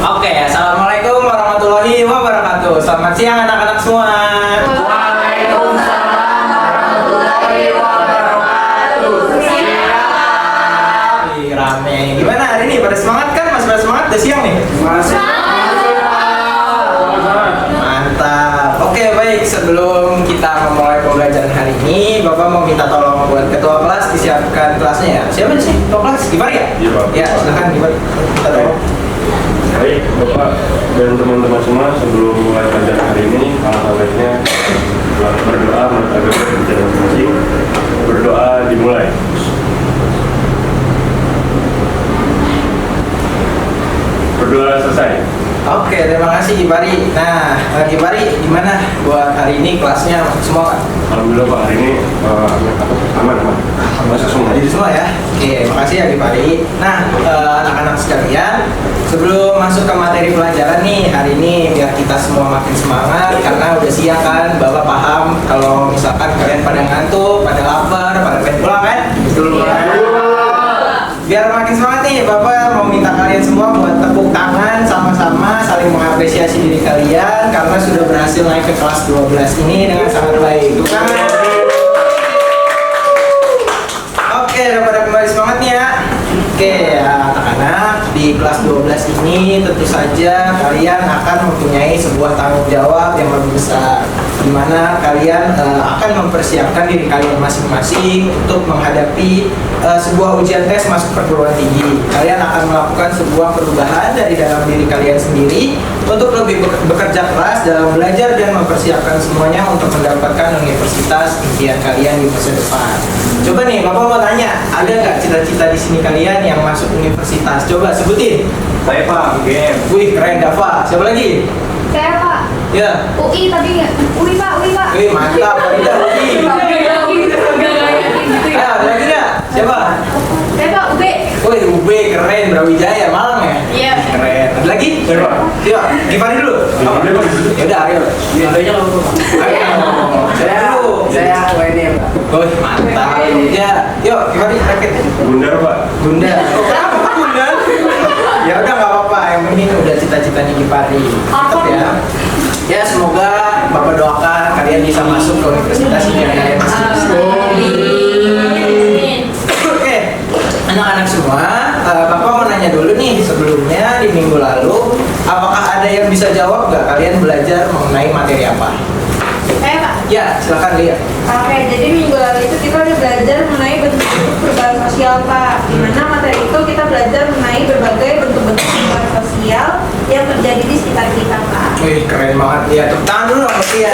Oke, assalamualaikum warahmatullahi wabarakatuh. Selamat siang anak-anak semua. Waalaikumsalam warahmatullahi wabarakatuh. Siang. Rame. Gimana hari ini? Pada semangat kan? Masih pada semangat? Udah siang nih? Mantap. Oke, baik. Sebelum kita memulai pembelajaran hari ini, Bapak mau minta tolong buat ketua kelas disiapkan kelasnya ya. Siapa sih ketua kelas? Gimana ya? Iya, Pak. Ya, silakan gimana? Kita tolong. Baik, Bapak dan teman-teman semua, sebelum mulai pelajaran hari ini, alangkah baiknya berdoa menurut agama kita masing-masing. Berdoa dimulai. Berdoa selesai. Oke, terima kasih Gibari. Nah, Gibari, gimana buat hari ini kelasnya semua kan? Alhamdulillah Pak, hari ini aman. Masuk semua. Jadi semua ya. Oke, makasih ya Gibari. Nah, anak-anak sekalian, sebelum masuk ke materi pelajaran nih hari ini, biar kita semua makin semangat karena udah siang kan. Bapak paham kalau misalkan kalian pada ngantuk, pada lapar, pada pengen pulang kan? Betul kan? Biar makin semangat nih, Bapak mau minta kalian semua buat tepuk tangan sama-sama saling mengapresiasi diri kalian karena sudah berhasil naik ke kelas 12 ini dengan sangat baik. Tuh kan? Oke, udah pada kembali semangat nih ya. Oke, ya, anak-anak di kelas 12 ini tentu saja kalian akan mempunyai sebuah tanggung jawab yang lebih besar, di mana kalian akan mempersiapkan diri kalian masing-masing untuk menghadapi sebuah ujian tes masuk perguruan tinggi. Kalian akan melakukan sebuah perubahan dari dalam diri kalian sendiri untuk lebih bekerja keras dalam belajar dan mempersiapkan semuanya untuk mendapatkan universitas impian kalian di masa depan. Coba nih, Bapak mau tanya, ada nggak cita-cita di sini kalian yang masuk universitas? Coba sebutin. Saya Pak, game. Wih, keren Dava. Siapa lagi? Saya Pak. Ya. UI tadi nggak? UI Pak. Wih, mantap. Udah, Wih. Ya, ada lagi nggak? Siapa? Saya Pak UB. Wih, UB keren, Brawijaya, Malang ya? Iya. Keren. Ada lagi? Saya Pak. Ya, gimana dulu? Gimana, Pak? Ya udah, Aryo. Adanya nggak apa-apa. Saya dulu. Saya WNM, Pak. Wih, mantap. Ya, yuk, gimana rakit? Bundar Pak. Bunda. Oh, kenapa Pak Bunda? Ya udah nggak apa-apa, yang penting udah cita-citanya Gipari. Tetap ya. Ya semoga Bapak doakan kalian bisa masuk ke universitas impian kalian masing-masing. Oke, anak-anak semua, Bapak mau nanya dulu nih sebelumnya di minggu lalu, apakah ada yang bisa jawab nggak kalian belajar mengenai materi apa? Saya Pak. Ya, silakan lihat. Oke, jadi minggu lalu itu kita udah belajar mengenai bentuk-bentuk perubahan sosial Pak. Di mana materi itu kita belajar mengenai berbagai bentuk-bentuk perubahan sosial yang terjadi di sekitar kita Pak. Wih, keren banget ya. Tepuk tangan dulu dong, ya.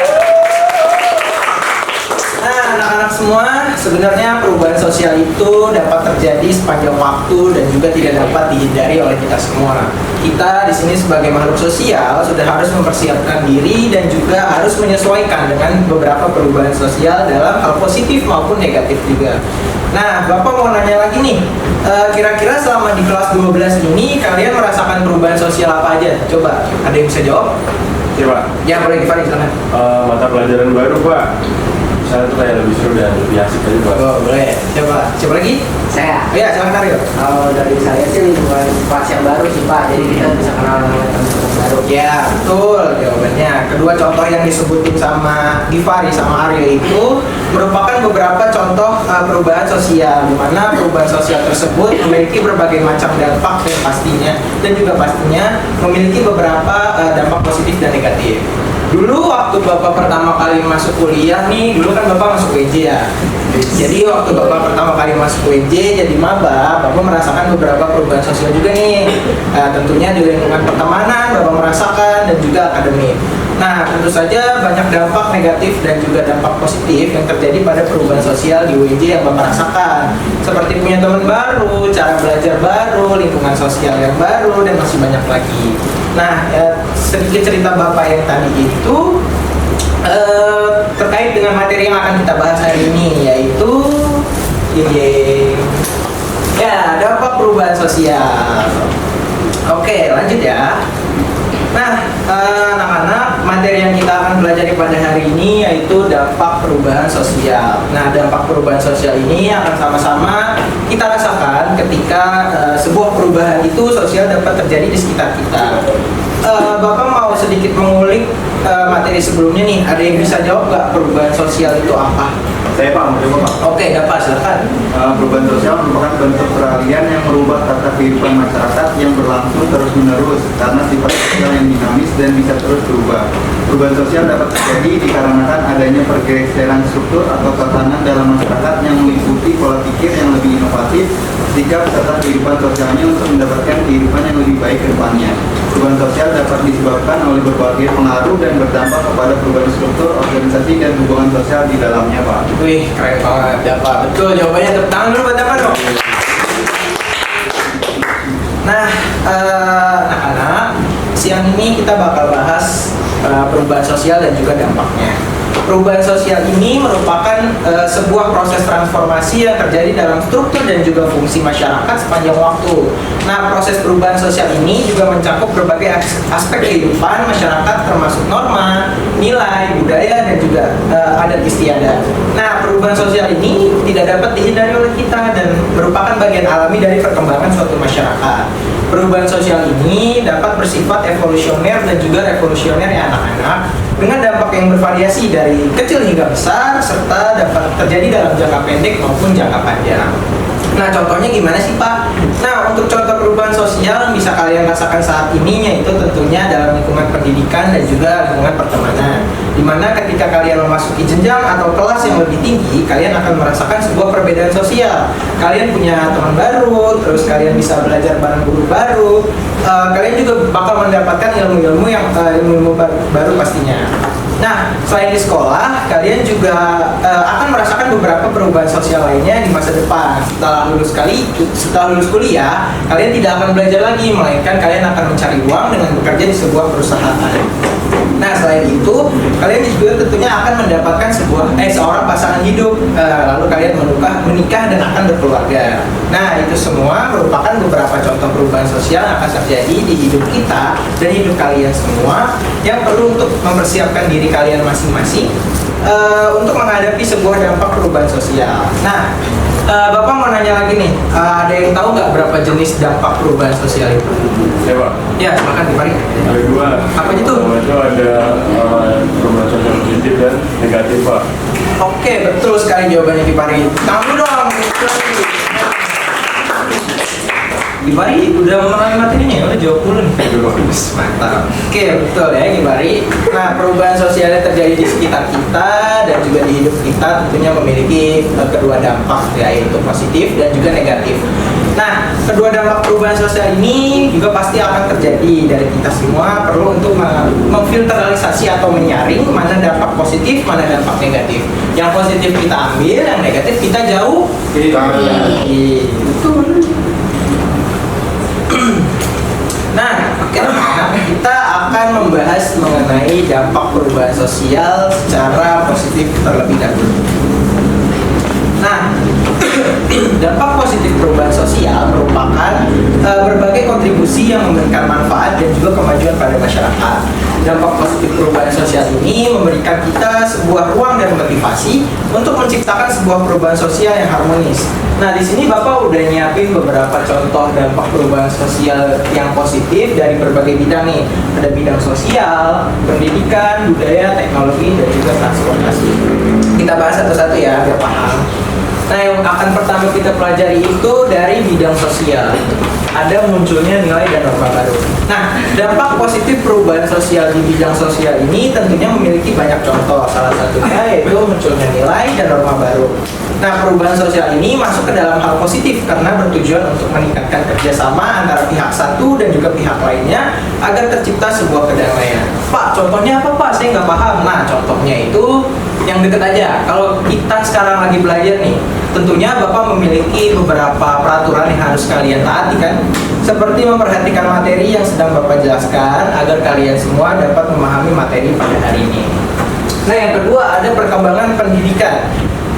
Nah, anak-anak semua, sebenarnya perubahan sosial itu dapat terjadi sepanjang waktu dan juga tidak dapat dihindari oleh kita semua. Kita di sini sebagai makhluk sosial sudah harus mempersiapkan diri dan juga harus menyesuaikan dengan beberapa perubahan sosial dalam hal positif maupun negatif juga. Nah, Bapak mau nanya lagi nih, kira-kira selama di kelas 12 ini kalian merasakan perubahan sosial apa aja? Coba, ada yang bisa jawab? Iya Pak. Ya, boleh Gifari, silakan. Mata pelajaran baru Pak. Saya tuh kayak lebih seru dan lebih asik aja Pak. Oh, boleh. Coba, siapa lagi? Saya. Oh, ya, silakan Aryo. Kalau dari saya sih lingkungan kelas yang baru sih, Pak. Jadi kita bisa kenal dengan teman-teman baru. Ya, betul jawabannya. Kedua contoh yang disebutin sama Gifari sama Aryo itu merupakan beberapa contoh perubahan sosial, di mana perubahan sosial tersebut memiliki berbagai macam dampak dan juga pastinya memiliki beberapa dampak positif dan negatif. Dulu waktu Bapak pertama kali masuk kuliah nih, dulu kan Bapak masuk WJ ya. Jadi waktu Bapak pertama kali masuk WJ jadi maba, Bapak merasakan beberapa perubahan sosial juga nih. Tentunya di lingkungan pertemanan Bapak merasakan dan juga akademik. Nah, tentu saja banyak dampak negatif dan juga dampak positif yang terjadi pada perubahan sosial di WJ yang Bapak rasakan. Seperti punya teman baru, cara belajar baru, lingkungan sosial yang baru, dan masih banyak lagi. Nah, sedikit cerita Bapak yang tadi itu terkait dengan materi yang akan kita bahas hari ini, yaitu dampak perubahan sosial. Oke, lanjut ya. Nah, anak-anak, materi yang kita akan pelajari pada hari ini yaitu dampak perubahan sosial. Nah, dampak perubahan sosial ini akan sama-sama kita rasakan ketika sebuah perubahan itu sosial dapat terjadi di sekitar kita. materi sebelumnya nih, ada yang bisa jawab nggak perubahan sosial itu apa? Saya Pak, mau coba Pak. Oke, dapat silakan. Perubahan sosial merupakan bentuk peralihan yang merubah tata kehidupan masyarakat yang berlangsung terus-menerus karena sifat sosial yang dinamis dan bisa terus berubah. Perubahan sosial dapat terjadi dikarenakan adanya pergeseran struktur atau tatanan dalam masyarakat yang meliputi pola pikir yang lebih inovatif, sikap serta kehidupan sosialnya untuk mendapatkan kehidupan yang lebih baik ke depannya. Perubahan sosial dapat disebabkan oleh berbagai pengaruh dan berdampak kepada perubahan struktur, organisasi, dan hubungan sosial di dalamnya, Pak. Wih, keren banget, Dapat. Betul, jawabannya tepuk tangan dulu buat Dapat dong. Nah, anak-anak, siang ini kita bakal bahas perubahan sosial dan juga dampaknya. Perubahan sosial ini merupakan sebuah proses transformasi yang terjadi dalam struktur dan juga fungsi masyarakat sepanjang waktu. Nah, proses perubahan sosial ini juga mencakup berbagai aspek kehidupan masyarakat termasuk norma, nilai, budaya, dan juga adat istiadat. Nah, perubahan sosial ini tidak dapat dihindari oleh kita dan merupakan bagian alami dari perkembangan suatu masyarakat. Perubahan sosial ini dapat bersifat evolusioner dan juga revolusioner ya anak-anak, dengan dampak yang bervariasi dari kecil hingga besar serta dapat terjadi dalam jangka pendek maupun jangka panjang. Nah, contohnya gimana sih Pak? Nah, untuk contoh perubahan sosial yang bisa kalian rasakan saat ini yaitu tentunya dalam lingkungan pendidikan dan juga lingkungan pertemanan, dimana ketika kalian memasuki jenjang atau kelas yang lebih tinggi, kalian akan merasakan sebuah perbedaan sosial. Kalian punya teman baru, terus kalian bisa belajar bareng guru baru, kalian juga bakal mendapatkan ilmu-ilmu baru pastinya. Nah, selain di sekolah, kalian juga akan merasakan beberapa perubahan sosial lainnya di masa depan. Setelah lulus kuliah, kalian tidak akan belajar lagi, melainkan kalian akan mencari uang dengan bekerja di sebuah perusahaan. Nah, selain itu, kalian juga tentunya akan mendapatkan seorang pasangan hidup, lalu kalian menikah dan akan berkeluarga. Nah, itu semua merupakan beberapa contoh perubahan sosial yang akan terjadi di hidup kita dan hidup kalian semua yang perlu untuk mempersiapkan diri kalian masing-masing untuk menghadapi sebuah dampak perubahan sosial. Nah, Bapak mau nanya lagi nih, ada yang tahu nggak berapa jenis dampak perubahan sosial itu? Ya Pak, Ya, silakan Dipari. ada dua. Apa itu? Pertama itu ada perubahan sosial positif dan negatif Pak. Oke, betul sekali jawabannya Dipari. Kamu dong. Gibari udah memenuhi materinya ya, udah jawab dulu nih. Mantap. Oke, betul ya Gibari. Nah, perubahan sosial yang terjadi di sekitar kita dan juga di hidup kita tentunya memiliki kedua dampak, yaitu positif dan juga negatif. Nah, kedua dampak perubahan sosial ini juga pasti akan terjadi dari kita semua perlu untuk memfilterisasi atau menyaring mana dampak positif, mana dampak negatif. Yang positif kita ambil, yang negatif kita jauh. Nah, kita akan membahas mengenai dampak perubahan sosial secara positif terlebih dahulu. Nah, dampak positif perubahan sosial merupakan berbagai kontribusi yang memberikan manfaat dan juga kemajuan pada masyarakat. Dampak positif perubahan sosial ini memberikan kita sebuah ruang dan motivasi untuk menciptakan sebuah perubahan sosial yang harmonis. Nah, di sini Bapak udah nyiapin beberapa contoh dampak perubahan sosial yang positif dari berbagai bidang nih. Ada bidang sosial, pendidikan, budaya, teknologi, dan juga transportasi. Kita bahas satu-satu ya, biar paham. Nah, yang akan pertama kita pelajari itu dari bidang sosial. Ada munculnya nilai dan norma baru. Nah, dampak positif perubahan sosial di bidang sosial ini tentunya memiliki banyak contoh. Salah satunya yaitu munculnya nilai dan norma baru. Nah, perubahan sosial ini masuk ke dalam hal positif karena bertujuan untuk meningkatkan kerjasama antara pihak satu dan juga pihak lainnya agar tercipta sebuah kedamaian. Pak, contohnya apa Pak? Saya nggak paham. Nah, contohnya itu yang deket aja. Kalau kita sekarang lagi belajar nih, tentunya Bapak memiliki beberapa peraturan yang harus kalian taati kan? Seperti memperhatikan materi yang sedang Bapak jelaskan agar kalian semua dapat memahami materi pada hari ini. Nah, yang kedua ada perkembangan pendidikan.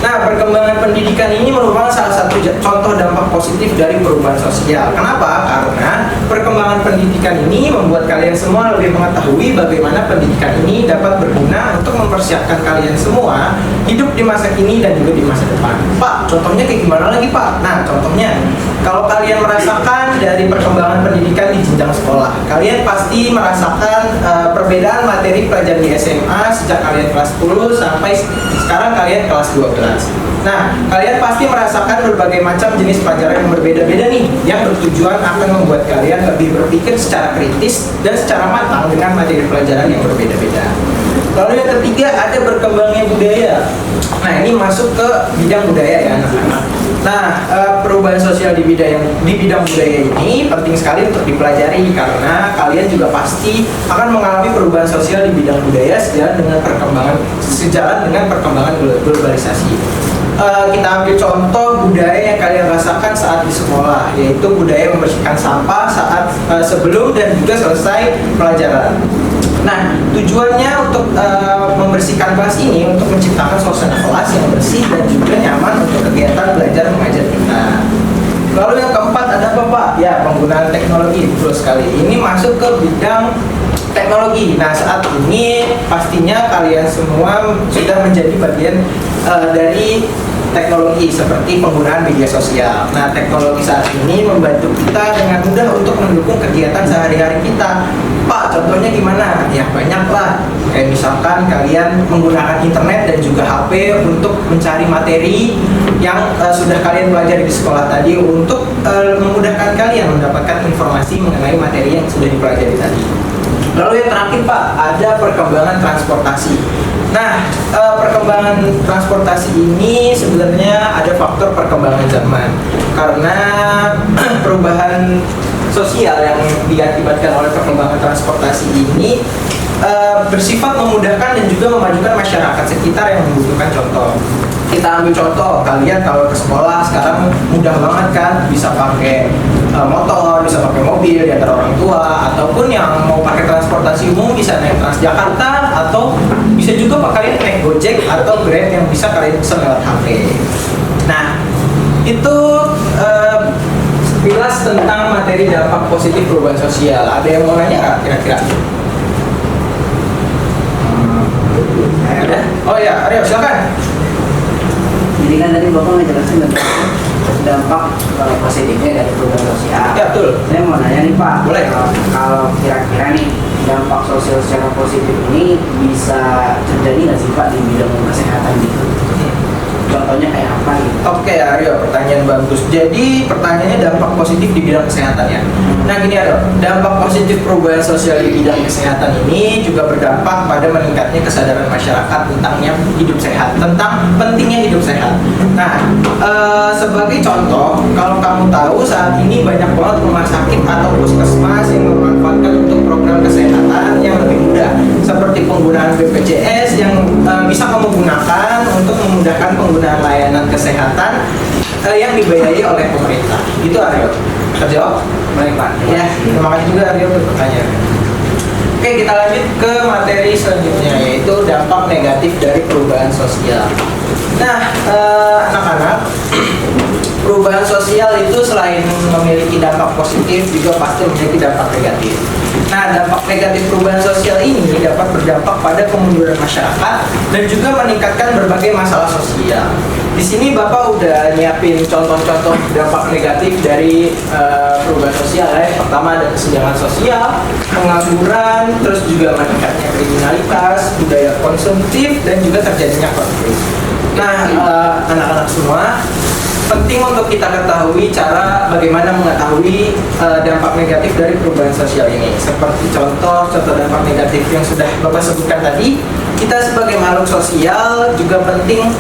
Nah, perkembangan pendidikan ini merupakan salah satu contoh dampak positif dari perubahan sosial. Kenapa? Karena perkembangan pendidikan ini membuat kalian semua lebih mengetahui bagaimana pendidikan ini dapat berguna untuk mempersiapkan kalian semua hidup di masa kini dan juga di masa depan. Pak, contohnya kayak gimana lagi, Pak? Nah, contohnya, kalau kalian merasakan dari perkembangan pendidikan di jenjang sekolah, kalian pasti merasakan perbedaan materi pelajaran di SMA sejak kalian kelas 10 sampai sekarang kalian kelas 12. Nah, kalian pasti merasakan berbagai macam jenis pelajaran yang berbeda-beda nih, yang bertujuan akan membuat kalian lebih berpikir secara kritis dan secara matang dengan materi pelajaran yang berbeda-beda. Lalu yang ketiga, ada berkembangnya budaya. Nah, ini masuk ke bidang budaya ya anak-anak. Nah, perubahan sosial di bidang budaya ini penting sekali untuk dipelajari karena kalian juga pasti akan mengalami perubahan sosial di bidang budaya sejalan dengan perkembangan globalisasi. Kita ambil contoh budaya yang kalian rasakan saat di sekolah, yaitu budaya membersihkan sampah saat sebelum dan juga selesai pelajaran. Nah, tujuannya untuk membersihkan kelas ini untuk menciptakan suasana kelas yang bersih dan juga nyaman untuk kegiatan belajar mengajar kita. Lalu yang keempat ada apa, Pak? Ya, penggunaan teknologi. Betul sekali. Ini masuk ke bidang teknologi. Nah, saat ini pastinya kalian semua sudah menjadi bagian dari teknologi seperti penggunaan media sosial. Nah, teknologi saat ini membantu kita dengan mudah untuk mendukung kegiatan sehari-hari kita. Pak, contohnya gimana? Ya banyak lah. Kayak misalkan kalian menggunakan internet dan juga HP untuk mencari materi yang sudah kalian pelajari di sekolah tadi untuk memudahkan kalian mendapatkan informasi mengenai materi yang sudah dipelajari tadi. Lalu yang terakhir, Pak, ada perkembangan transportasi. Nah, perkembangan transportasi ini sebenarnya ada faktor perkembangan zaman karena perubahan sosial yang diakibatkan oleh perkembangan transportasi ini bersifat memudahkan dan juga memajukan masyarakat sekitar yang membutuhkan contoh. Kita ambil contoh, kalian kalau ke sekolah sekarang mudah banget kan, bisa pakai motor, bisa pakai mobil di antara orang tua, ataupun yang mau pakai transportasi umum bisa naik Transjakarta, atau bisa juga kalian naik Gojek atau Grab yang bisa kalian pesan lewat HP. Nah, itu sekilas tentang materi dampak positif perubahan sosial. Ada yang mau nanya nggak kira-kira? Ada? Oh ya, Aryo silakan. Jadi kan tadi Bapak ngejelasin tentang dampak positifnya dari perubahan sosial. Ya, betul. Saya mau nanya nih Pak, Boleh. Kalau kira-kira nih dampak sosial secara positif ini bisa terjadi nggak sih Pak di bidang kesehatan gitu? Contohnya kayak apa gitu? Oke Aryo, pertanyaan bagus. Jadi pertanyaannya dampak positif di bidang kesehatan ya. Nah gini Aryo, dampak positif perubahan sosial di bidang kesehatan ini juga berdampak pada meningkatnya kesadaran masyarakat tentang pentingnya hidup sehat. Nah, sebagai contoh, kalau kamu tahu saat ini banyak banget rumah sakit atau puskesmas yang memanfaatkan untuk program kesehatan yang lebih mudah, seperti penggunaan BPJS yang bisa kamu gunakan untuk memudahkan penggunaan layanan kesehatan yang dibiayai oleh pemerintah. Itu Aryo. Terjawab? Baik Pak. Ya, terima kasih juga Aryo untuk pertanyaannya. Oke, kita lanjut ke materi selanjutnya, yaitu dampak negatif dari perubahan sosial. Nah, anak-anak, perubahan sosial itu selain memiliki dampak positif juga pasti memiliki dampak negatif. Nah, dampak negatif perubahan sosial ini dapat berdampak pada kemunduran masyarakat dan juga meningkatkan berbagai masalah sosial. Di sini Bapak udah nyiapin contoh-contoh dampak negatif dari perubahan sosial ya. Pertama ada kesenjangan sosial, pengangguran, terus juga meningkatnya kriminalitas, budaya konsumtif, dan juga terjadinya konflik. Nah, anak-anak semua, penting untuk kita ketahui bagaimana mengetahui dampak negatif dari perubahan sosial ini. Seperti contoh dampak negatif yang sudah Bapak sebutkan tadi, kita sebagai makhluk sosial juga penting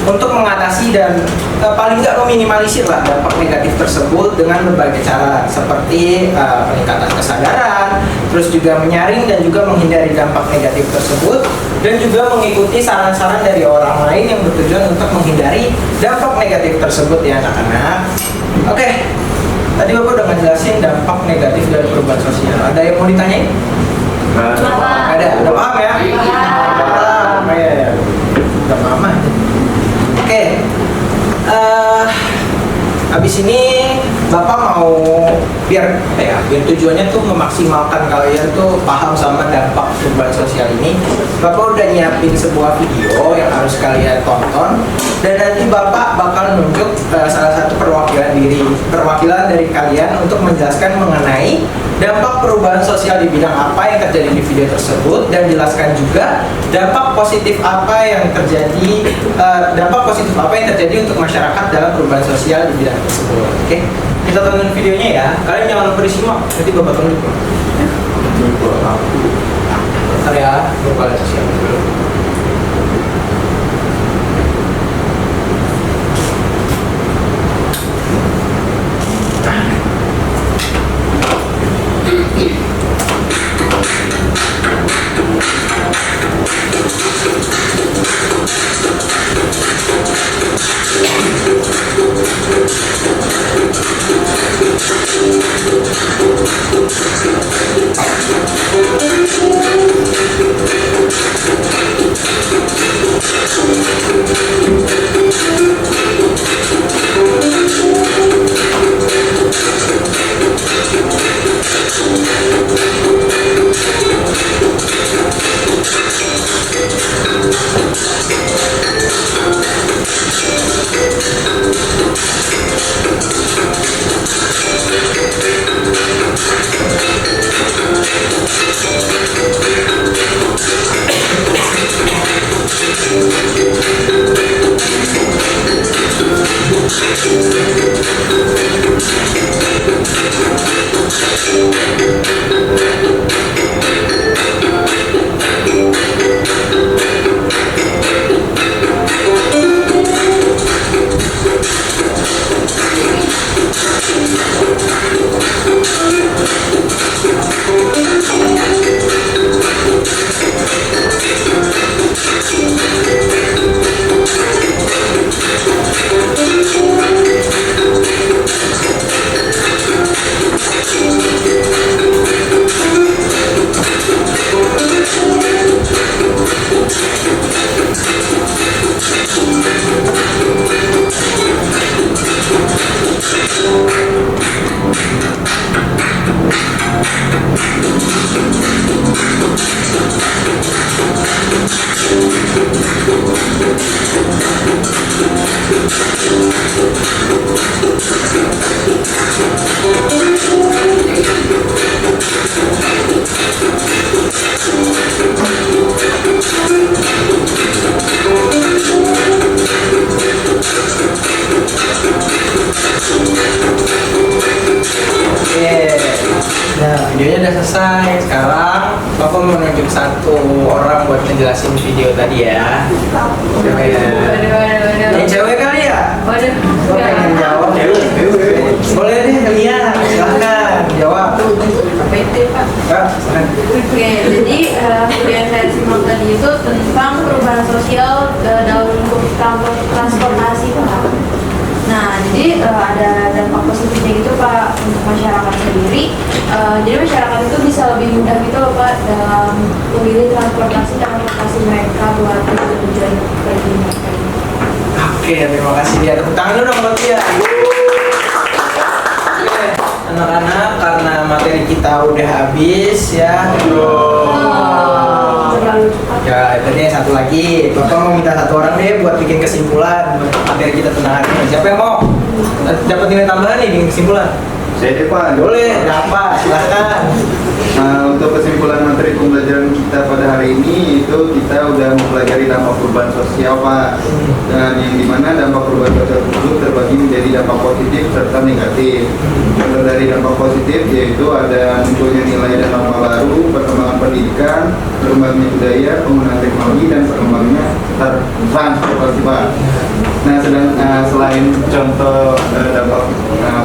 untuk mengatasi dan paling nggak meminimalisir lah dampak negatif tersebut dengan berbagai cara, seperti peningkatan kesadaran, terus juga menyaring dan juga menghindari dampak negatif tersebut, dan juga mengikuti saran-saran dari orang lain yang bertujuan untuk menghindari dampak negatif tersebut ya anak-anak. Oke, tadi Bapak udah ngejelasin dampak negatif dari perubahan sosial. Ada yang mau ditanyain? Ada, udah paham ya? Paham. Ya. Udah paham aja. Oke, Habis ini Bapak mau biar tujuannya tuh memaksimalkan kalian tuh paham sama dampak perubahan sosial ini. Bapak udah nyiapin sebuah video yang harus kalian tonton, dan nanti Bapak bakal nunjuk salah satu perwakilan dari kalian untuk menjelaskan mengenai dampak perubahan sosial di bidang apa yang terjadi di video tersebut, dan jelaskan juga dampak positif apa yang terjadi untuk masyarakat dalam perubahan sosial di bidang tersebut. Oke, kita tonton videonya ya. Kalian jangan lupa disimak, nanti Bapak tunjuk. Bentar ya, Bapak lihat sosial dulu. Videonya udah selesai. Sekarang Bapak mau nunjuk satu orang buat ngejelasin video tadi ya. Siapa ya? Yang cewek kali ya? Waduh. Bapak pengen jawab? Boleh deh kalian, silahkan jawab. PT Pak. Kak, silahkan. Oke, jadi video yang saya simak tadi itu tentang perubahan sosial dalam lingkup transportasi Pak. Nah, jadi ada dampak positifnya gitu Pak untuk masyarakat sendiri. Jadi masyarakat itu bisa lebih mudah gitu loh Pak dalam memilih transportasi mereka buat tujuan pergi mereka. Oke, terima kasih dia. Tepuk tangan dulu dong buat dia. Oke, anak-anak, karena materi kita udah habis ya. Terlalu cepat. Ya, tadi yang satu lagi. Bapak mau minta satu orang deh buat bikin kesimpulan untuk materi kita tentang hari ini. Siapa yang mau? Dapat nilai tambahan nih bikin kesimpulan? Saya deh Pak. Boleh, dapat. Silahkan. Untuk kesimpulan materi pembelajaran kita pada hari ini itu kita udah mempelajari dampak perubahan sosial Pak, dan yang dimana dampak perubahan sosial tersebut terbagi menjadi dampak positif serta negatif. Contoh dari dampak positif yaitu ada munculnya nilai dan norma baru, perkembangan pendidikan, perkembangan budaya, penggunaan teknologi, dan perkembangannya transportasi Pak. Nah, selain contoh dampak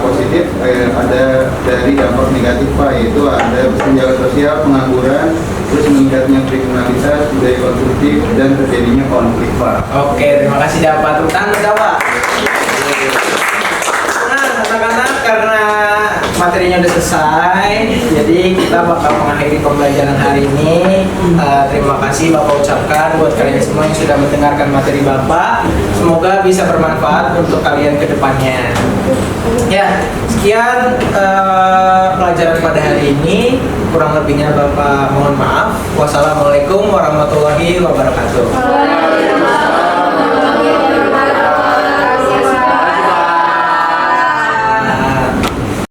positif, ada dari dampak negatif Pak, yaitu ada kesenjangan sosial, pengangguran, terus meningkatnya kriminalitas, budaya konsumtif, dan terjadinya konflik Pak. Oke, terima kasih dapat. Tepuk tangan dapat. Nah, anak-anak, karena materinya udah selesai, jadi kita bakal mengakhiri pembelajaran hari ini. Terima kasih Bapak ucapkan buat kalian semua yang sudah mendengarkan materi Bapak. Semoga bisa bermanfaat untuk kalian ke depannya. Ya, sekian pelajaran pada hari ini. Kurang lebihnya Bapak mohon maaf. Wassalamualaikum warahmatullahi wabarakatuh. Waalaikumsalam.